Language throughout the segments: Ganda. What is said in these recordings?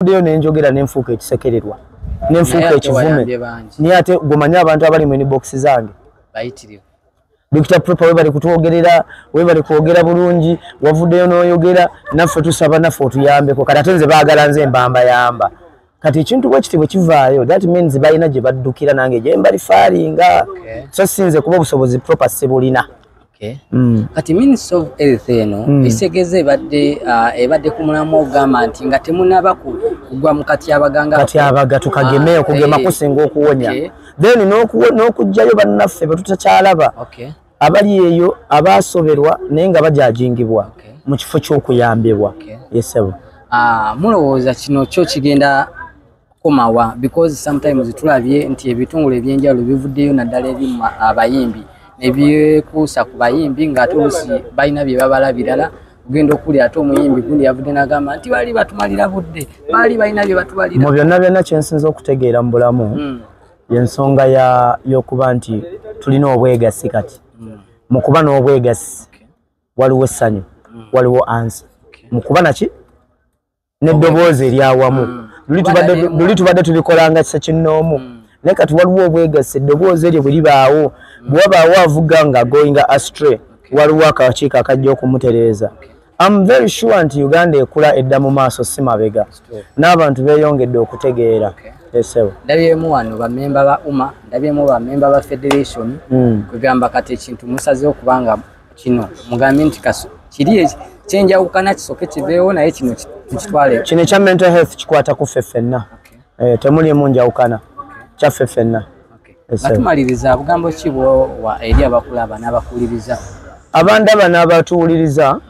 Ndio nenjogera nenfuuka ekisekererwa nenfuuka ekivume ni ate gumanya abantu abali mu inbox zange bayitiriwe Dr. Proper we bali kutwogerera we bali kwogera bulungi wavuddeyo n'oyogera naffe tusaba naffe otuyambeko kati ate nze baagala nze mbamba yamba kati ekintu bwe kiti bwe kivaayo that means balina gye baddukira nange gye mbali faalinga so sinze kuba obusobozi Proper sebulina. Kati Minister of Health eno isegeze ebadde ku mulamu ogamba nti nga temunaba kugwa mu kati abaga tukagemeo kugema kusinga okuwonya then n'okujjayo bannaffe betutakyalaba abali eyo abasoberwa naye nga bajajingibwa mu kifo ky'okuyambibwa yesebo mulowooza kino kyo kigenda kukomawa because sometimes tulabye nti ebitongole ebyenjawulo bivuddeyo naddala eri abayimbi nebyekuusa ku bayimbi nga atuusi balina bye babala birala ugenda okuli ate omuyimbi gundi yavudde n'agamba nti baali batumalira budde baali balina bye batubalira mu byonna byonna kyensinza okutegeera mu bulamu y'ensonga y'okuba nti tulina obwegasi kati mu kuba n'obwegasi waliwo essanyu waliwo ansi mu kuba naki n'eddoboozi eryawamu luli tubadde tubikolanga kisa kinnoomu naye kati waliwo obwegasi eddoboozi eryo bwe libaawo bwe wabaawo avuga nga going astray waliwo akakiiko akajja okumutereeza. I'm very sure nti Uganda ekula edda mu maaso si mabega n'abantu beeyongedde okutegeera. Ndabyemu wano bamemba ba UMA ndabyemu bamemba ba Federation kugamba kati ekintu musazeho kubanga kino mugambe nti kiri kyenjawukana kisoke kiveewo naye kino tukitwale kino ekya mental health kikwata ku ffe ffenna temuli munjawukana kyaffe ffenna. Atumaliriza bugambo ki bwa eri abakulaba n'abakuliriza abandaba n'abatuwuliriza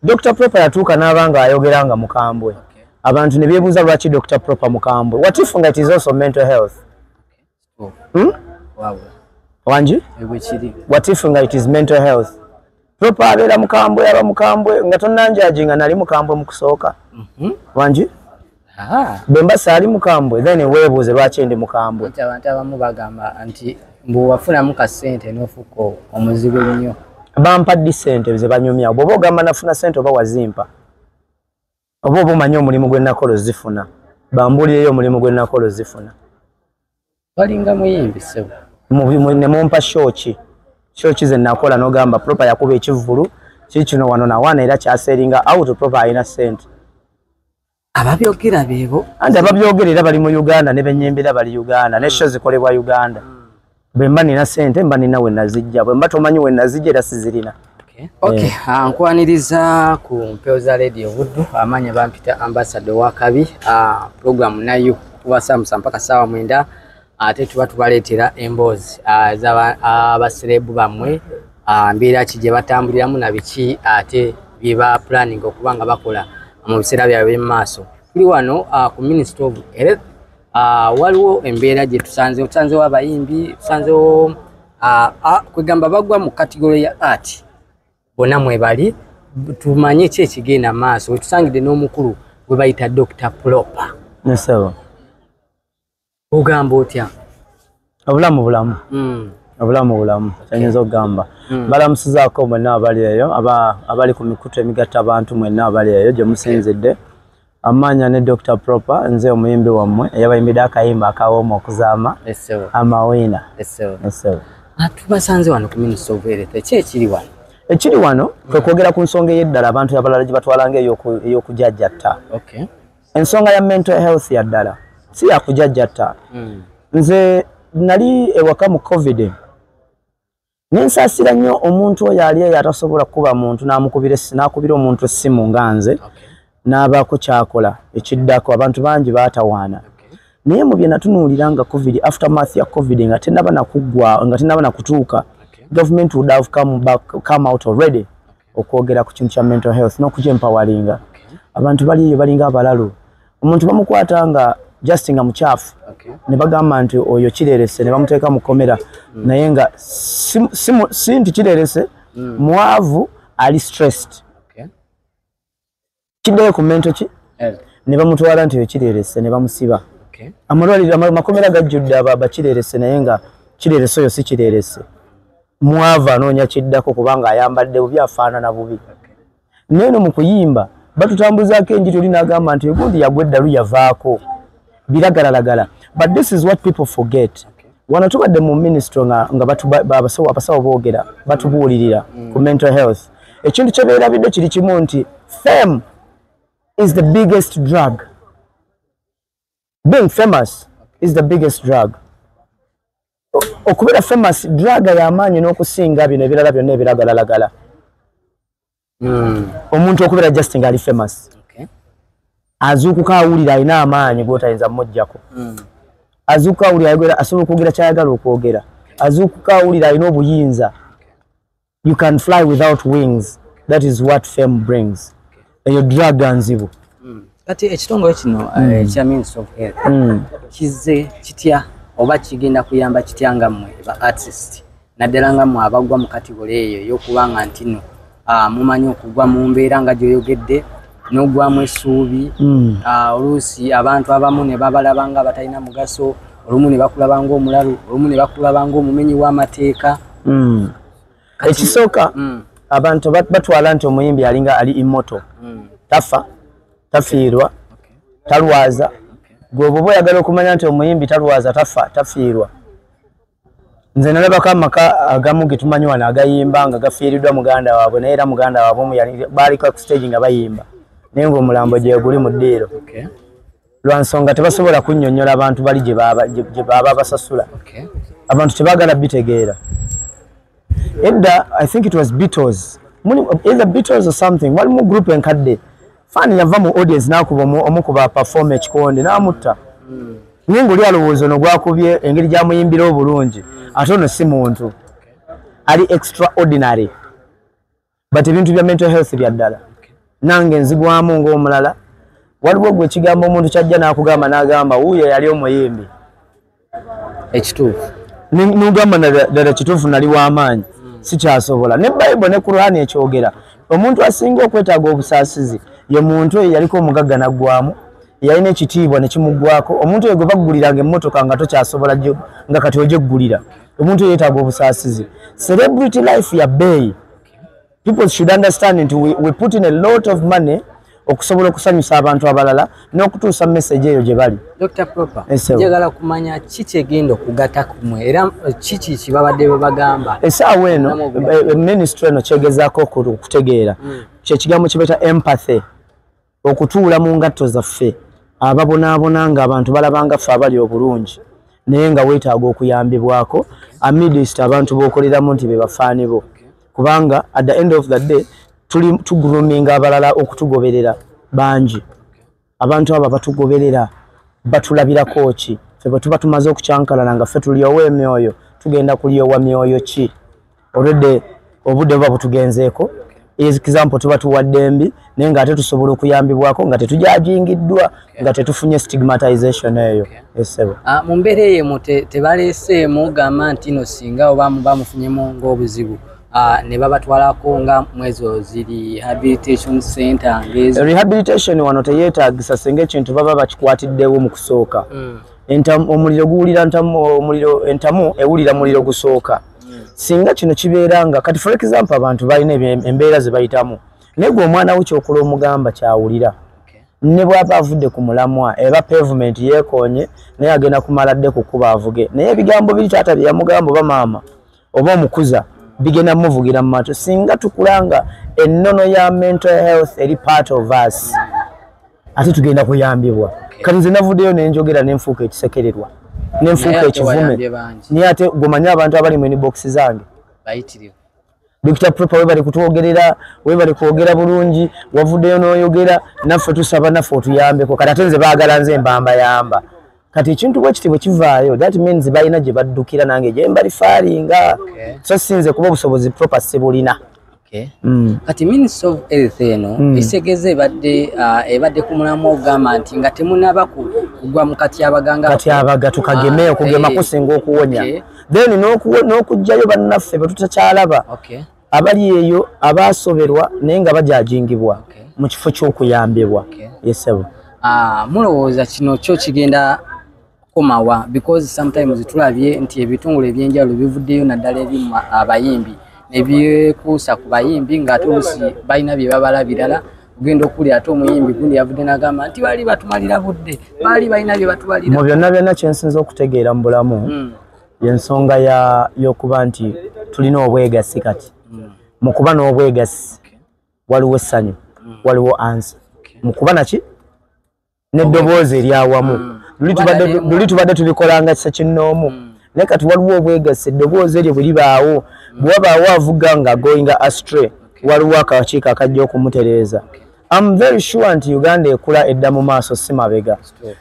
Dr. Proper yatuuka n'abanga ayogeranga mukambwe abantu ne beebuuza lwaki Dr. Proper mukambwe what if it is also mental health wanji what if it is mental health Proper abeera mukambwe aba mukambwe nga tonnanjajinga nali mukambwe mu kusooka wanji bembasa ali mukambwe then weebuuze lwaki ndi mukambwe abantu abamu bagamba nti mbu wafunamu ka ssente n'ofuko omuzibu ennyo bampadde ssente ze banyumya bw'oba ogamba nafuna ssente oba wazimpa oba omanyi omulimu gwe nakola ozifuna bambulireyo omulimu gwe nakola ozifuna balinga muyimbi sebo ne mumpa shoki ze nakola n'ogamba Proper yakuba ekivvulu kikino wano nawana era kyaseringa out Proper alina ssente ababyogera beebo andi ababyogera era bali mu Uganda ne benyembera bali Uganda ne show zikolebwa Uganda bemba nina ssente mba nina we nazijja bwemba tomanyi we nazijja era sizirina. Okay, nkwaniriza ku mpeo za Radio Buddu amanya bampita ambassador wa Kabi program nayo kuba Samusa mpaka sawa mwenda ate tuba tubaleetera emboozi abaselebu bamwe mbeera ki gye batambuliramu na biki ate biba planning okubanga bakola mu biseera byabwe mu maaso. Tuli wano ku Ministry of Health waliwo embeera gye tusanzewo abayimbi tusanzewo kwegamba bagwa mu category ya art bonna mwebali tumanye ki ekigenda maaso wetusangidde n'omukulu gwe bayita Dr. Proper. Nesaba ogamba otya obulamu kyanyiza okugamba balamusizaako mwenna abali eyo abali ku mikutu emigatta abantu mwenna abali eyo gye musinzidde amanya ne Dr. Proper nze omuyimbi wammwe eyabayimbidde akayimba akawooma okuzaama amawina. Tubasanze wano ku Ministry of Health ekiri wano ekiri wano kwe kwogera ku nsonga ey'eddala abantu abalala gye batwalanga ey'okujajjatta ensonga ya mental health yaddala si yakujajjatta nze nali ewaka mu COVID nensaasira nnyo omuntu oyo ali eyo atasobola kuba muntu n'akubira omuntu essimu nga nze n'abaako kyakola ekiddako abantu bangi baatawaana naye mu bye natunuulira nga COVID aftermath ya COVID nga tennaba nakuggwa nga tennaba nakutuuka government would have come out already okwogera ku kintu kya mental health n'okugyempoweringa abantu bali eyo balinga abalalu omuntu bamukwata nga just nga mukyafu ne bagamba nti oyo kirerese ne bamuteeka mu komera naye nga si nti kirerese mwavu ali stressed kiddeyo ku mento ki ne bamutwala nti oyo kirerese ne bamusiba amalwaliro amakomera gajjudde abakirerese naye nga kirerese oyo si kirerese mwavu anoonya kiddako kubanga ayambadde bubi afaanana bubi neno mu kuyimba batutambuzaako enjiri oli n'agamba nti gundi yagwa eddalu yavaako biragalalagala. But this is what people forget. Wano tubadde mu ministry nga abasawo boogera batubuulirira ku mental health. Ekintu kye beerabidde kiri kimu nti fame is the biggest drug. Being famous is the biggest drug. Okubeera famous drug y'amaanyi n'okusinga bino ebirala byonna ebiragalalagala. Omuntu okubeera just nga ali famous. Azuukuka awulira alina amaanyi g'otayinza mmuggyako. Azuukuka awulira ayogera asobola okwogera kyayagala okwogera. Azuukuka awulira alina obuyinza. You can fly without wings. That is what fame brings. Eyo drug nzibu. Kati ekitongole kino ekya Ministry of Health kize kitya oba kigenda kuyamba kitya nga mmwe ba artist naddala nga mmwe abagwa mu kategori eyo y'okubanga ntino mumanyi okugwa mu mbeera nga gyoyogedde n'ogwamu essuubi oluusi abantu abamu ne babalaba nga batalina mugaso olumu ne bakulaba ng'omulalu olumu ne bakulaba ng'omumenyi w'amateeka. Ekisooka abantu batwala nti omuyimbi alinga ali immoto tafa tafiirwa talwaza gwe bwoba oyagala okumanya nti omuyimbi talwaza tafa tafiirwa. Nze nalabako amaka agamu getumanyi wano agayimba nga gafiiriddwa muganda waabwe naye era muganda waabwe baaliko ku stage nga bayimba naye ng'omulambo gye guli mu ddiiro lwa nsonga tebasobola kunnyonnyola abantu bali gye baaba basasula. Abantu tebaagala bitegeera. Edda I think it was Beatles either Beatles or something walimu group enkadde fani yava mu audience n'akuba omukuba perform ekikonde n'amutta naye ng'oli alowooza ono gwakubye engeri gy'amuyimbira obulungi ate ono si muntu ali extraordinary but ebintu bya mental health bya ddala nange nzigwamu ng'omulala waliwo gwe ekigambo omuntu kyajja n'akugamba n'agamba wuuyo yali omuyimbi ekituufu n'ogamba ddala kituufu nali w'amaanyi sikyasobola. Ne Bible ne Qur'ani ekyogera omuntu asinga okwetaaga obusaasizi ye muntu oyo yaliko omugagga naggwamu yalina ekitiibwa ne kimuggwako. Omuntu oyo gwe bagguliranga emmotoka nga tokyasobola nga kati ogyeggulira omuntu oyo yeetaaga obusaasizi. Celebrity life ya bbeeyi. People should understand nti we put in a lot of money okusobola okusanyusa abantu abalala n'okutuusa message eyo gye bali. Dr. Proper, njagala kumanya kiki egenda okugatta kumwe era kiki kibabadde babagamba. Essaawa eno ministry eno kyegezaako okutegeera kyekigambo kibeeta empathy, okutuula mu ngatto zaffe ababonaabona nga abantu balabanga ffe abali obulungi naye nga weetaaga okuyambibwako amidst abantu b'okoleramu nti be bafaani bo kubanga at the end of the day tuguluminga abalala okutugoberera bangi. Abantu abo batugoberera batulabirako ki ffe bwe tuba tumaze okukyankalana nga ffe tulyowa emyoyo tugenda kulyowa myoyo ki olwedde obudde buba butugenzeeko. Example tuba tuwadde mbi naye nga ate tusobola okuyambibwako nga tetujajingiddwa nga tetufunye stigmatization eyo. Mu mbeera eyo tebaleeseemu gamba nti no singa oba bamufunyemu ng'obuzibu ne babatwalako nga mwezo ziri rehabilitation center ngezi. Rehabilitation wano teyeetaagisa singa ekintu baba bakikwatiddewo mu kusooka. Omuliro guwulira entamu ewulira muliro gusooka. Singa kino kibeeranga kati for example abantu balina embeera ze bayitamu naye gwe omwana wo kyokola omugamba kyawulira ne bw'aba avudde ku mulamwa eba pavement yeekoonye naye agenda kumala dde kukuba avuge naye ebigambo biri taata bye yamugamba oba maama oba omukuza bigenda muvugira mu maato. Singa tukulanga ennono ya mental health eri part of us ate tugenda kuyambibwa. Kati nze navuddeyo nenjogera nenfuuka ekisekererwa nenfuuka ekivume naye ate gomanya abantu abali mu inbox zange bayitirivu. Dr. Proper webali kutwogerera webali kwogera bulungi wavuddeyo n'oyogera naffe tusaba naffe otuyambeko kati ate nze baagala nze mbamba yamba kati ekintu bwe kiti bwe kivaayo that means balina gye baddukira nange gye mbali faalinga so sinze kuba obusobozi Proper sibulina. Kati Ministry of Health eno esegeze ebadde ku mulamwa ogamba nti nga temunaba kugwa mu katyabaga tukageme okugema kusinga okuwonya then n'okujjayo bannaffe be tutakyalaba abali eyo abaasoberwa naye nga bajajingibwa mu kifo ky'okuyambibwa. Mulowooza kino kyo kigenda kukomawa because sometimes tulabye nti ebitongole ebyenjawulo bivuddeyo naddala eri abayimbi nebyekuusa ku bayimbi ng'ate oluusi balina bye babala birala ugenda okuli ate omuyimbi gundi yavudde n'agamba nti baali batumalira budde baali balina bye batubalira mu byonna kyensinza okutegeera mu bulamu y'ensonga y'okuba nti tulina obwegassi kati mu kuba n'obwegassi waliwo essanyu waliwo ansi mu kuba naki n'eddoboozi eryawamu luli tubadde tubikolanga kisa kinnoomu naye kati waliwo obwegassi eddoboozi eryo bwe libaawo bwe wabaawo avuga nga going astray waliwo akakiiko akajja okumutereeza. I'm very sure nti Uganda ekula edda mu maaso si mabega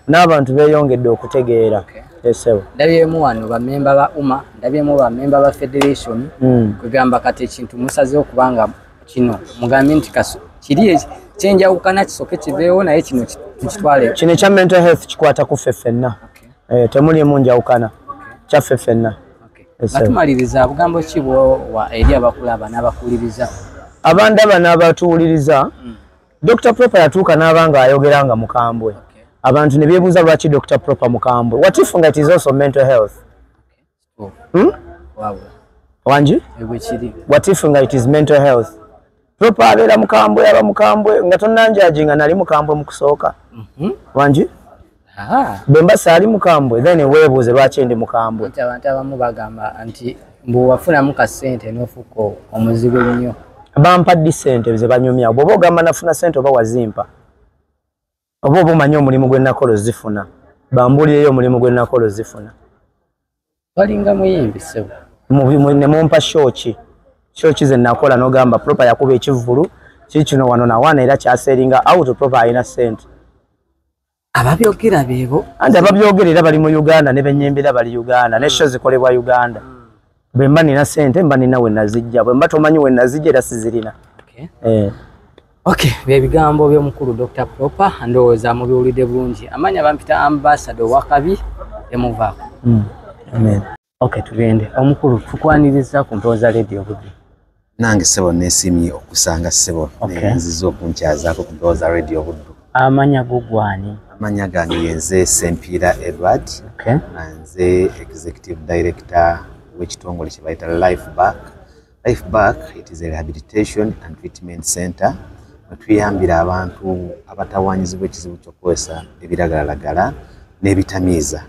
n'abantu beeyongedde okutegeera. Ndabyemu wano bamemba ba UMA, ndabyemu bamemba ba Federation kugamba kati ekintu musazeho kubanga kino mugambe nti kiri kyenjawukana kisoke kiveewo naye kino tukitwale. Kino ekya mental health kikwata ku ffe ffenna. Temulimu njawukana kyaffe ffenna. Batumaliriza bugambo ki bwa eri abakulaba n'abakuliriza? Abandaba n'abatuwuliriza Dr. Proper yatuuka n'abanga ayogeranga mukambwe. Abantu ne beebuuza lwaki Dr. Proper mukambwe. What if it is also mental health? Wanji? What if it is mental health? Proper abeera mukambwe aba mukambwe nga tonnanjaji nga nali mukambwe mu kusooka. Wanji? Bembasa ali mukambwe then weebuuze lwaki ndi mukambwe. Abantu abamu bagamba nti mbu wafunamu ka ssente n'ofuko omuzibu ennyo. Bampadde ssente ze banyumya bw'oba ogamba nafuna ssente oba wazimpa oba omanyi omulimu gwe nakola zifuna bambulireyo omulimu gwe nakola zifuna balinga muyimbi sebo ne mumpa shoki ze nakola n'ogamba Proper yakuba ekivvulu kikino wano nawana era kyaseringa out Proper alina ssente ababyogera beebo anti ababyogera era bali mu Uganda ne benyembera bali Uganda ne show zikolebwa Uganda bwe mba nina ssente mba nina we nazijja bwe mba tomanyi we nazijja era sizirina. Okay, byebigambo by'omukulu Dr. Proper ndowooza mubiwulidde bulungi. Amanya bampita ambassador wakabi emuvaako. Amen. Okay, tugende. Omukulu tukwaniriza ku Mpooza Radio Buddu. Nange sebo nesimye okusanga sebo nzizo okunkyazaako ku Mpooza Radio Buddu. Amanya gugwani? Amanya gange yenze Sempira Edward. Nze Executive Director w'ekitongole kye bayita Life Back. Life Back, it is a rehabilitation and treatment center. Tuyambira abantu abatawanyizibwa ekizibu ky'okukozesa ebiragalalagala n'ebitamiiza.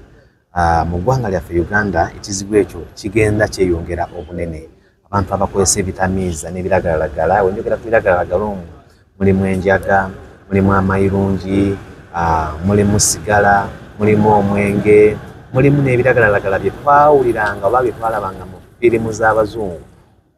Mu ggwanga lyaffe Uganda ekizibu ekyo kigenda kyeyongera obunene. Abantu abakozesa ebitamiiza n'ebiragalalagala, wenjogera ku biragalalagala omwo mulimu enjaga, mulimu amayirungi, mulimu sigala, mulimu omwenge, mulimu n'ebiragalalagala bye twawuliranga oba bye twalabanga mu firimu z'abazungu.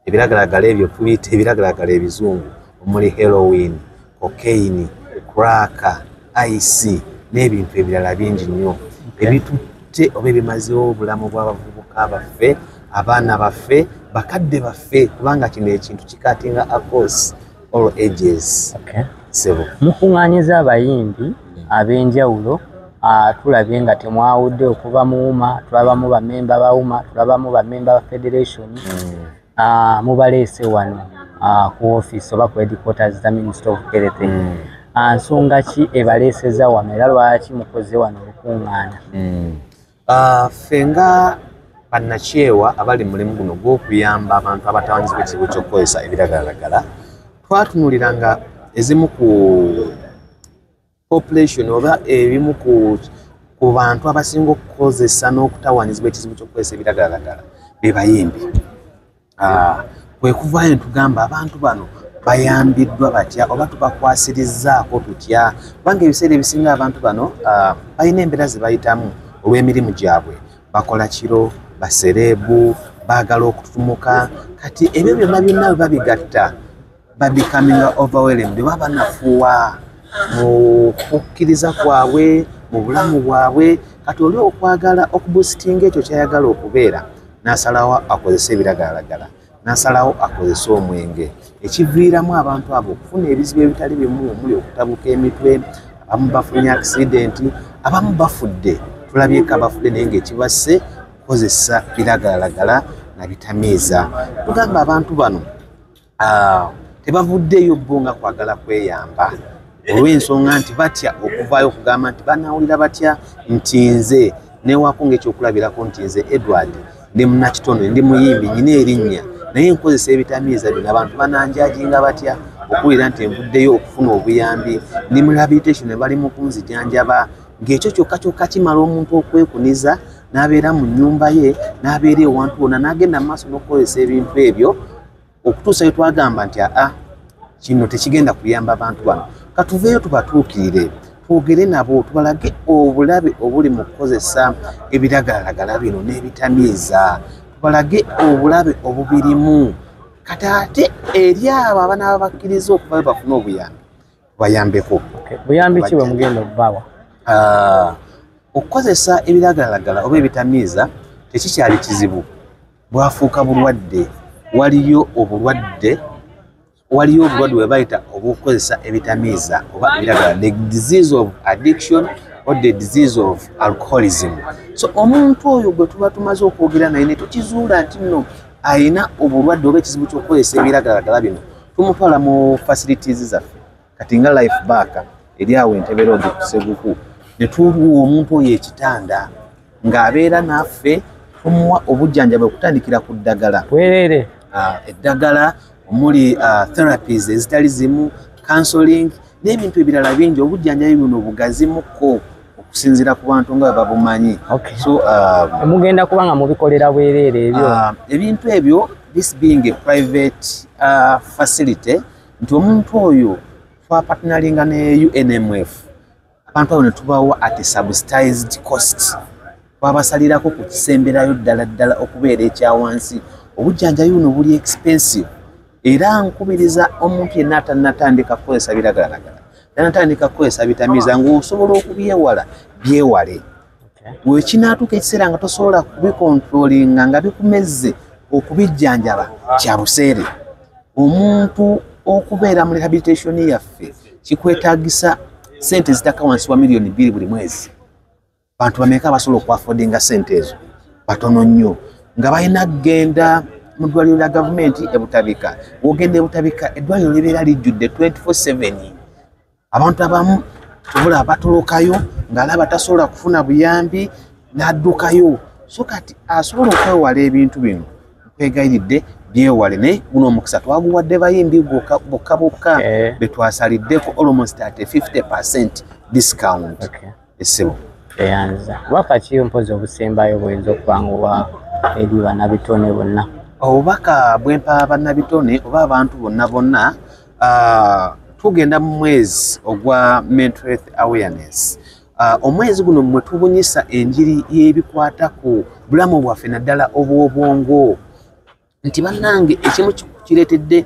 Ebiragalalagala ebyo tubiyita ebiragalalagala ebizungu. Omuli heroin, cocaine, crack, ice n'ebintu ebirala bingi nnyo ebitutte oba ebimazeewo obulamu bw'abavubuka baffe, abaana baffe, bakadde baffe kubanga kino ekintu kikatinga across all ages. Sebo mukuŋŋaanyiza abayimbi ab'enjawulo tulabye nga temwawudde okuva mu UMA, tulabamu bamemba ba UMA, tulabamu bamemba ba Federation mubaleese wano ku office oba ku headquarters za Minister of Health. Nsonga ki ebaleeseza wano era lwaki mukoze wano olukuŋŋaana? Ffe nga bannakyewa abali mulimu guno gw'okuyamba abantu abatawanyizibwa ekizibu ky'okukozesa ebiragalalagala twatunuliranga ezimu ku population oba ebimu ku bantu abasinga okukozesa n'okutawanyizibwa ekizibu ky'okukozesa ebiragalalagala be bayimbi. Kwe kuvaayo tugamba abantu bano bayambiddwa batya oba tubakwasirizzaako tutya kubanga ebiseera ebisinga abantu bano balina embeera ze bayitamu olw'emirimu gyabwe, bakola kiro, basereebu, baagala okututumuka, kati ebyo byonna byonna bwe babigatta becoming overwhelmed, baba banafuwa mu kukkiriza kwabwe mu bulamu bwabwe, kati oli okwagala okubusitinga ekyo kyayagala okubeera n'asalawo akozesa ebiragalalagala, n'asalawo akozesa omwenge, ekiviiramu abantu abo okufuna ebizibu ebitali bimu omuli okutabuka emitwe, abamu bafunye accident, abamu bafudde, tulabyeko abafudde naye ng'ekibasse kukozesa biragalalagala na bitamiiza. Tugamba abantu bano tebavuddeyo bo nga kwagala kweyamba olw'ensonga nti batya okuvaayo okugamba nti banawulira batya nti nze newaako ng'ekyokulabirako nti nze Edward ndi munnakitone, ndi muyimbi, nyina erinnya naye nkozesa ebitamiiza bino, abantu bananjajinga batya okuwulira nti envuddeyo okufuna obuyambi ndi mu rehabilitation bali mu kunzijanjaba ng'ekyo kyokka kimala omuntu okwekuniza n'abeera mu nnyumba ye n'abeera ewantu wonna n'agenda mu maaso n'okukozesa ebintu ebyo okutuusa we twagamba nti kino tekigenda kuyamba abantu bano katuveeyo tubatuukirire twogere nabo tubalage obulabe obuli mu kukozesa ebiragalalagala bino n'ebitamiiza tubalage obulabe obubirimu kati ate eri abo abanaaba bakkiriza okuba bafuna obuyambi bayambeko buyambi ki bwe mugenda okubawa okukozesa ebiragalalagala oba ebitamiiza tekikyali kizibu bwafuuka bulwadde waliyo obulwadde bwe bayita obukozesa ebitamiiza oba ebiragala the disease of addiction or the disease of alcoholism so omuntu oyo gwe tuba tumaze okwogera naye ne tukizuula nti nno ayina obulwadde oba ekizibu ky'okukozesa ebiragalalagala bino tumutwala mu facilities zaffe kati nga life back eri awo Entebbe Road ku Ssebuku ne tuwa omuntu oyo ekitanda ng'abeera naffe tumuwa obujjanjabi okutandikira ku ddagala bwerere eddagala omuli therapies ezitali zimu counseling n'ebintu ebirala bingi obujjanjabi buno bugazimuko okusinziira ku bantu nga babumanyi so mugenda kubanga mubikolera bwerere ebyo ebintu ebyo this being a private facility nti omuntu oyo twapartnaringa ne UNMF abantu abo ne tubawa at subsidized cost twabasalirako ku kisemberayo ddala okubeera ekyawansi obujjanjabi buno buli expensive era nkubiriza omuntu yenna atanatandika kukozesa biragalalagala tanatandika kukozesa bitamiiza ng'osobola okubyewala byewale wekinaatuuka ekiseera nga tosobola kubikontrolinga nga bikumezze okubijjanjaba kya buseere omuntu okubeera mu rehabilitation yaffe kikwetaagisa sente zitaka wansi wa $2 million buli mwezi bantu bameka abasobola okuafodinga sente ezo batono nnyo nga balina kugenda mu ddwaliro lya gavumenti ebutabika wogenda ebutabika eddwaliro libeera lijjudde 24/7 abantu abamu tubula batolokayo ng'alaba tasobola kufuna buyambi n'addukayo so kati asobola okwewala ebintu bino nkwegayiridde byewale naye guno omukisa twaguwadde bayimbi bokka be twasaliddeko almost at 50% discount essebo eyanza waka ki mpozi obusembayo bwinza okubanguwa eri bannabitone bonna obubaka bwempa bannabitone oba abantu bonna tugenda mu mwezi ogwa mental health awareness omwezi guno mwe tubunyisa enjiri y'ebikwata ku bulamu bwaffe naddala obw'obwongo nti bannange ekimu kireetedde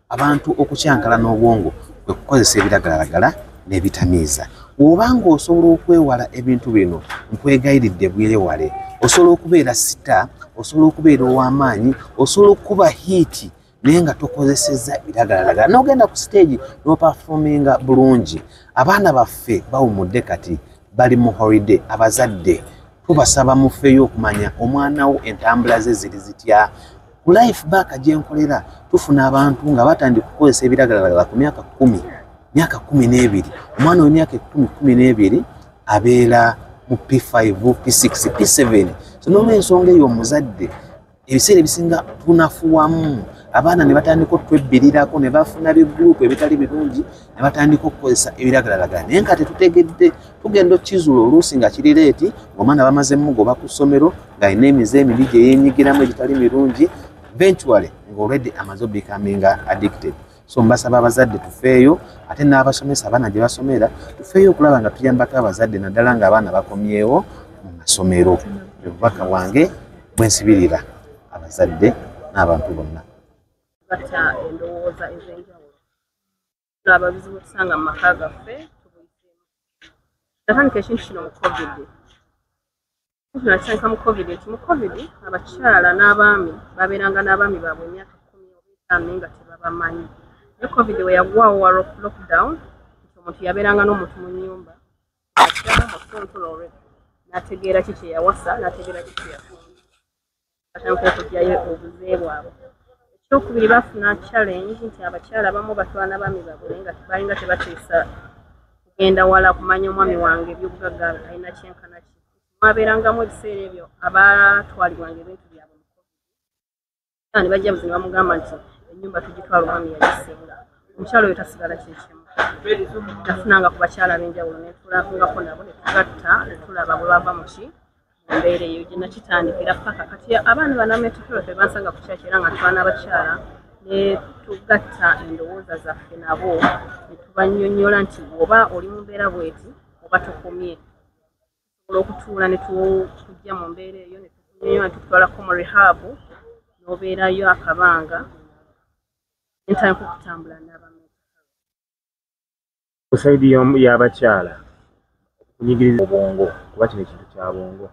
abantu okukyankala n'obwongo kwe kukozesa ebiragalalagala n'ebitamiiza obanga osobola okwewala ebintu bino nkwegayiridde bwewale osobola okubeera sita osobola okubeera ow'amaanyi osobola okuba hiiti naye nga tokozesezza biragalalagala n'ogenda ku stage n'opafominga bulungi abaana baffe bawumudde kati bali mu holiday abazadde tubasaba mufeeyo okumanya omwana wo entambula ze ziri zitya ku life back gye nkolera tufuna abantu nga batandika okukozesa ebiragalalagala ku myaka 12 omwana w'emyaka 10-12 abeera mu P5 P6 P7 so n'olw'ensonga eyo omuzadde ebiseera ebisinga tunafuwamu abaana ne batandika okutwebbirirako ne bafuna bigurupu ebitali birungi ne batandika okukozesa ebiragalalagala naye nga tetutegedde tugenda okkizuula oluusi nga kiri leeti ng'omwana bamaze mugoba ku ssomero ng'alina emize emibi gye yeenyigiramu egitali mirungi eventually ng'already amaze becoming addicted so mbasaba abazadde tufeeyo ate n'abasomesa abaana gye basomera tufeeyo okulaba nga tuyambako abazadde naddala ng'abaana bakomyewo mu masomero obubaka bwange bwensibirira abazadde n'abantu bonna bata endowooza ez'enjawulo tulaba bizibu tusanga mu maka gaffe tubuliseemu natandika ekintu kino mu covid nakitandika mu covid nti mu covid abakyala n'abaami babeeranga n'abaami baabwe emyaka 10 naye nga tebabamanyi ne covid we yagwawo wa lockdown nti omuntu yabeeranga n'omuntu mu nnyumba akiramu mu control already n'ategeera ki kyeyawasa n'ategeera ki kyeyafuna atandika okugyayo obuze bwabwe ekyokubiri bafuna challenge nti abakyala abamu batwala n'abaami baabwe naye nga balinga tebateesa kugenda wala kumanya omwami wange ebyobugagga alina kyenkana ki mwabeerangamu ebiseera ebyo abatwalibwanga ebintu byabwe ne bajja buzi ne bamugamba nti ennyumba tugitwala omwami yagisenga omukyalo oyo tasigala kyekimu tafunanga ku bakyala ab'enjawulo netulangako nabo netugatta netulaba bwe bava mu mbeera eyo gye nakitandikira paka kati abaana banametekero tebansanga ku kyaki era nga twana abakyala netugatta endowooza zaffe nabo netubanyonyola nti oba oli mu mbeera bweti oba tokomye osobola okutuula netujja mu mbeera eyo netukunyonyola netutwalako mu rehab n'obeerayo akabanga entandika okutambula n'abametekero kusaidi y'abakyala okunyigiriza obwongo kuba kino ekintu kya bwongo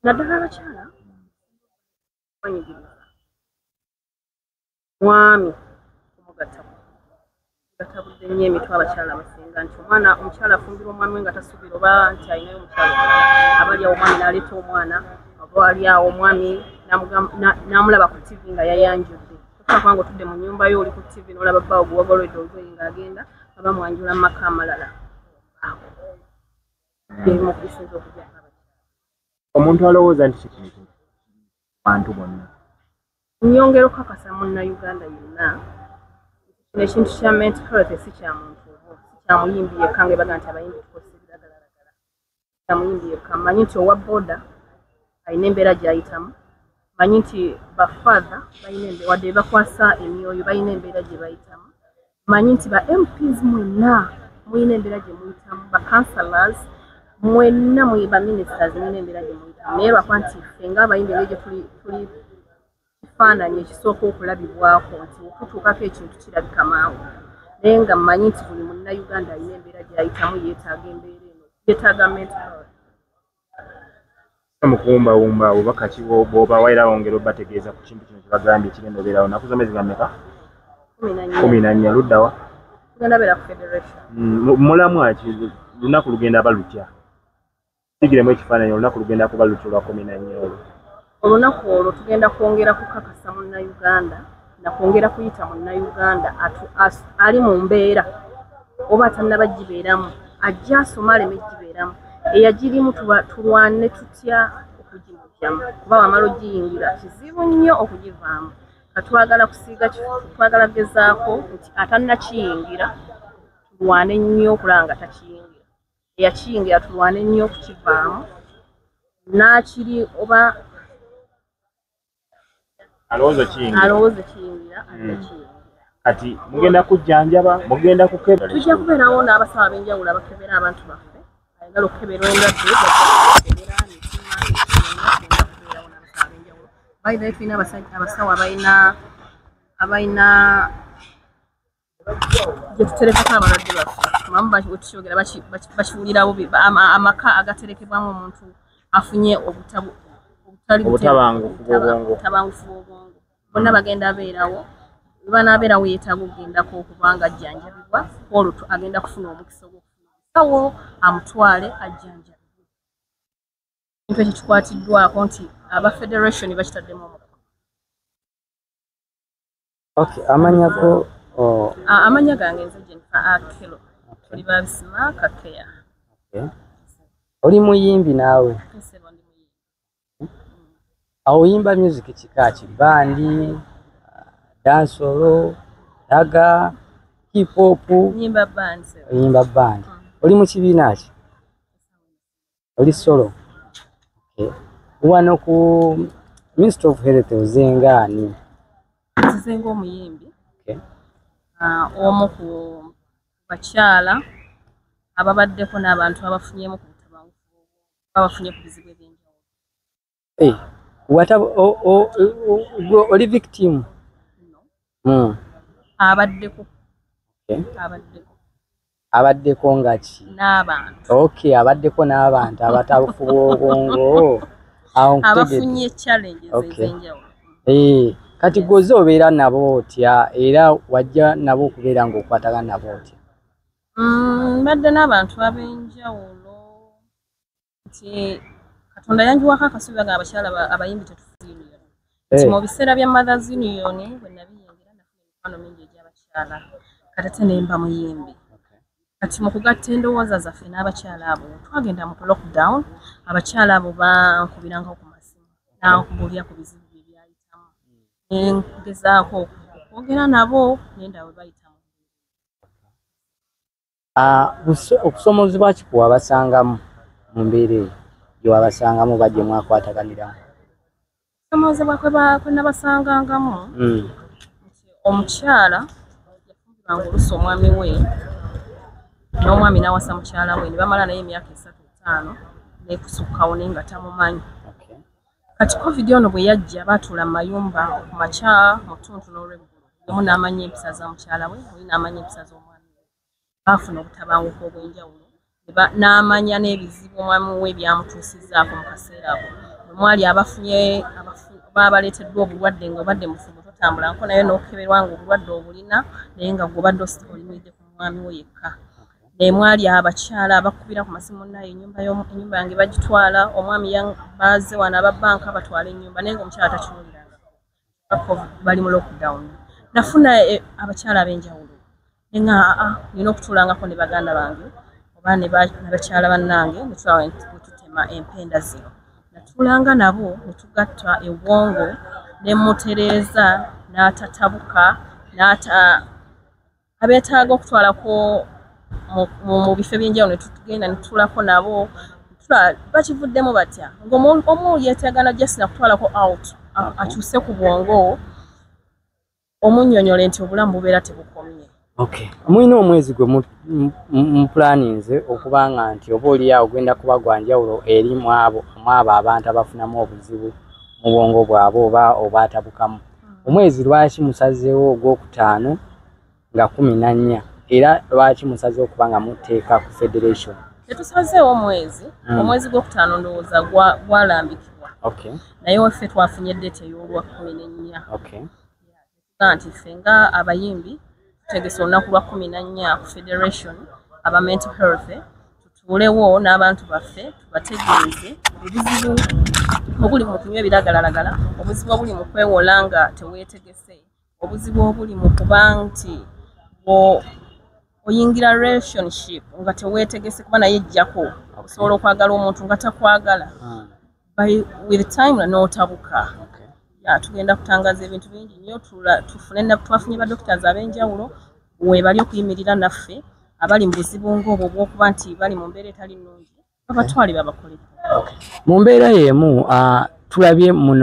naddala abakyala banyigiriza mwami gatabudde nnyo emitwe abakyala abasinga nti omukyala afumbirwa omwami we nga tasuubira oba nti alinayo omukyala abali awo omwami n'aleeta omwana oba ali awo omwami n'amulaba ku tv nga yayanjudde tofaakubanga otudde mu nnyumba yo oli ku tv n'olaba bbaawo guwagolwedde olugoye ng'agenda aba mwanjula mu maka amalala byerimu okubisinza okujja omuntu alowooza nti kikintu bantu bonna nyongera okukakasa munnayuganda yonna kino ekintu kya mental health si kya muntu si kya muyimbi yekka nga ebaga nti abayimbi tukozesa ebiragalalagala kya muyimbi yekka manyi nti owa boda alina embeera gy'ayitamu manyi nti bafather wadde bakwasa emyoyo balina embeera gye bayitamu manyi nti ba MPs mwenna mulina embeera gye muyitamu ba councillors mwenna ba ministers mulina embeera gye muyitamu naye lwakuba nti ffe ng'abayimbi ng'egyo tuli kifaananyi ekisooka okulabibwako nti okutuukako ekintu kirabika mangu naye nga mmanyi nti buli munnayuganda alina embeera gy'ayitamu yeetaaga embeera eno yeetaaga mental health mukuwumbawumba obubaka ki bw'oba waira wongera obategeeza ku kintu kino kyebagambye ekigenda obeerawo naku zomezi gammeka 14 luddawa tugenda beera ku federation mulamwa ki lunaku lugenda balutya sigiremu ekifaananyi olunaku lugenda kuba lutya olwa 14 olwo olunaku olwo tugenda kwongera kukakasa munnayuganda nakwongera kuyita munnayuganda ali mu mbeera oba atannaba gibeeramu ajja asoma aleme gibeeramu eyagirimu tulwane tutya okugimugyamu kuba wamala ogiyingira kizibu nnyo okugivaamu katwagala kusiiga twagala gezaako nti atannakiyingira tulwane nnyo okulaba nga takiyingira eyakiyingira tulwane nnyo okukivaamu nakiri oba alowooza kiyingira kati mugenda kujjanjaba mugenda kukebera tujja kubeerawo n'abasawo ab'enjawulo abakebera abantu baffe ayagala okukebera endwadde bayidayo tulina abasawo abalina gye tuterekako abalwadde baffe mamu wetukyogera bakiwulirawo amaka agaterekebwamu omuntu afunye obutabangufu bw'obwongo bonna bagenda abeerawo banabeerawo yeetaaga okugendako okubanga ajjanjabibwa olwo agenda kufuna omukisa ogw'okufunawo amutwale ajjanjabibwe kintu ekyo kikwatiddwako nti aba federation bakitaddemu omukono amanya go amanya gange nze Jennifer Akelo tuli babisima kakeya oli muyimbi naawe oyimba music kikaaki bandi dansolo daga hip hop yimba band oli mu kibiina ki oli solo wano ku Ministry of Health ozengaani nzenga omuyimbi omu ku bakyala ababaddeko n'abantu abafunyemu ku butabangufu abafunye ku bizibu ebyenjawulo oli victim abaddeko nga ki n'abantu abaddeko n'abantu abatabufu bw'obwongo abafunye challenges ez'enjawulo kati goze obeera nabo otya era wajja nabo okubeera ng'okwatagana nabo otya mbadde n'abantu ab'enjawulo nti Katonda yanjiwako akasuubi nga abakyala abayimbi tetufuna union nti mu biseera bya Mothers Union bwe nabiyingira nafuna emikono mingi egy'abakyala kati nemba muyimbi kati mu kugatta endowooza zaffe n'abakyala abo twagenda mu lockdown abakyala abo bankubiranga ku masimu nankubulya ku bizibu bye byayitamu ngezaako okwogera nabo nenda bwe bayitamu Okusomozebwa kikuwa basangamu mu mbeera gyewabasangamu badde mwakwataganiramu. Okusomozebwa kwe nabasangangamu omukyala yafumbirwanga oluusi omwami we n'omwami n'awasa mukyala we ne bamala naye emyaka 3-5 nekusukkawo naye nga tamumanyi. Kati covid ono bwe yajja baatuula mu mayumba ku makya mu ttuntu n'olweggulo omu n'amanya empisa za mukyala we oli n'amanya empisa z'omwami we. Baafuna obutabanguko obw'enjawulo n'amanya n'ebizibu omwami we byamutuusizzaako mu kaseera ako. Mwali abafunye babaleeteddwa obulwadde ng'obadde mufumu totambula nko naye n'okeberwa ng'obulwadde obulina naye nga gw'obadde olimiridde ku mwami we yekka. Ne mwali abakyala abakubira ku masimu naye ennyumba yange bagitwala omwami baaze wano ababbanka batwala ennyumba naye ng'omukyala takiwuliranga. Bali mu lockdown. Nafuna abakyala ab'enjawulo naye nga nina okutuulangako ne baganda bange oba ne bakyala bannange ne tulaba ne tutema empenda zino. Natulanga nabo ne tugatta ewongo ne mutereeza n'atatabuka abeetaaga okutwalako mu bifo by'enjawulo ne tugenda ne tutulako nabo bakivuddemu batya ng'omu yeetagana just na kutwalako out akyuse ku bwongo omunnyonnyole nti obulamu bubeera tebukomye. Mulina omwezi gwe mupulaninze okubanga nti oba oliawo ogenda kuba gwa njawulo eri mu abo abantu abafunamu obuzibu mu bwongo bwabwe oba obaatabukamu. Omwezi lwaki musazeewo ogwokutaano nga 14 era lwaki musazeewo okuba nga muteeka ku federation? Tetusazeewo omwezi gwokutaano ndowooza gwalambikibwa naye waffe twafunye ddeeti ey'olwa 14 nti ffe nga abayimbi tutegese olunaku lwa 14 ku federation aba mental health tutuulewo n'abantu baffe tubategeeze obuzibu obuli mu kunywa ebiragalalagala, obuzibu obuli mu kwewola nga teweetegese, obuzibu obuli mu kuba nti oyingira relationship nga teweetegese kuba naye ejjako osobola okwagala omuntu nga takwagala with time n'otabuka. Tugenda kutangaza ebintu bingi nnyo twafunye ba doctors ab'enjawulo webali okuyimirira naffe abali mu buzibu ng'obwo bw'okuba nti bali mu mbeera etali nnungi babatwale babakolere. Mu mbeera y'emu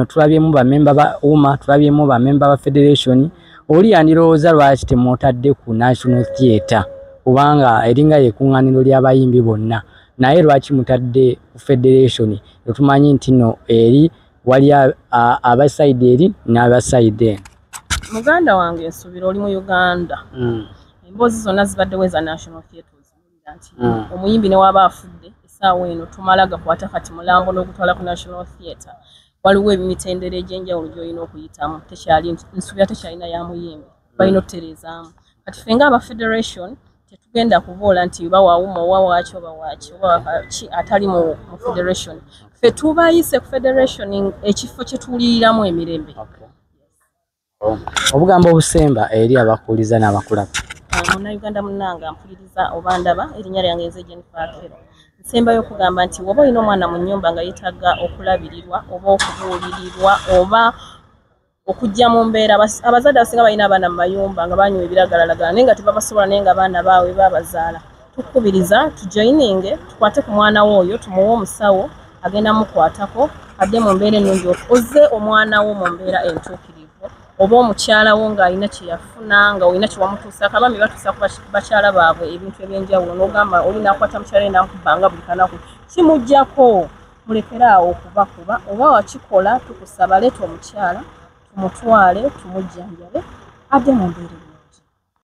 tulabyemu bamemba ba UMA, tulabyemu bamemba ba federation. Oli yandirowooza lwaki temwotadde ku National Theatre kubanga eringa yekuŋŋaaniro ly'abayimbi bonna, naye lwaki mutadde ku federation etumanyi nti no eri wali abasaide eri n'abasaide? Muganda wange nsubira oli mu Uganda. Emboozi zonna zibaddewo eza National Theatre ozibulira nti omuyimbi ne waba afudde essaawa eno tumala gakwata kati mulambo n'ogutwala ku National Theatre. Waliwo emitendera egy'enjawulo gy'olina okuyitamu, nsubira tekyalina ya muyimbi balina okutereezaamu. Kati ffe nga aba federation tetugenda kuboola nti bawawuma oba waaki oba waaki oba ki atali mu federation. Ffe tubayise ku federation ekifo kye tuwuliriramu emirembe. Obugambo obusemba eri abakuuliza n'abakulaba. Munnayuganda munnange mpuliriza oba ndaba erinnya lyange nze Jennifer Akero. Nsembayo okugamba nti woba olina omwana mu nnyumba nga yeetaaga okulabirirwa oba okubuulirirwa oba okujja mu mbeera abazadde abasinga balina abaana mu mayumba nga banywa ebiragalalagala naye nga tebabasobola naye nga abaana baabwe babazaala, tukubiriza tujoyininge tukwate ku mwana we oyo tumuwe omusawo agenda mukwatako adde mu mbeera ennungi oze omwana wo mu mbeera entuukirivu oba omukyala wo ng'alina kye yafuna nga olina kye wamutuusako. Abaami batuusa ku bakyala baabwe ebintu eby'enjawulo n'ogamba oli n'akwata mukyala n'akubbanga buli kanaku kimuggyako. Mulekere awo okubakuba oba wakikola tukusaba leeta omukyala tumutwale tumujjanjabe adde mu mbeera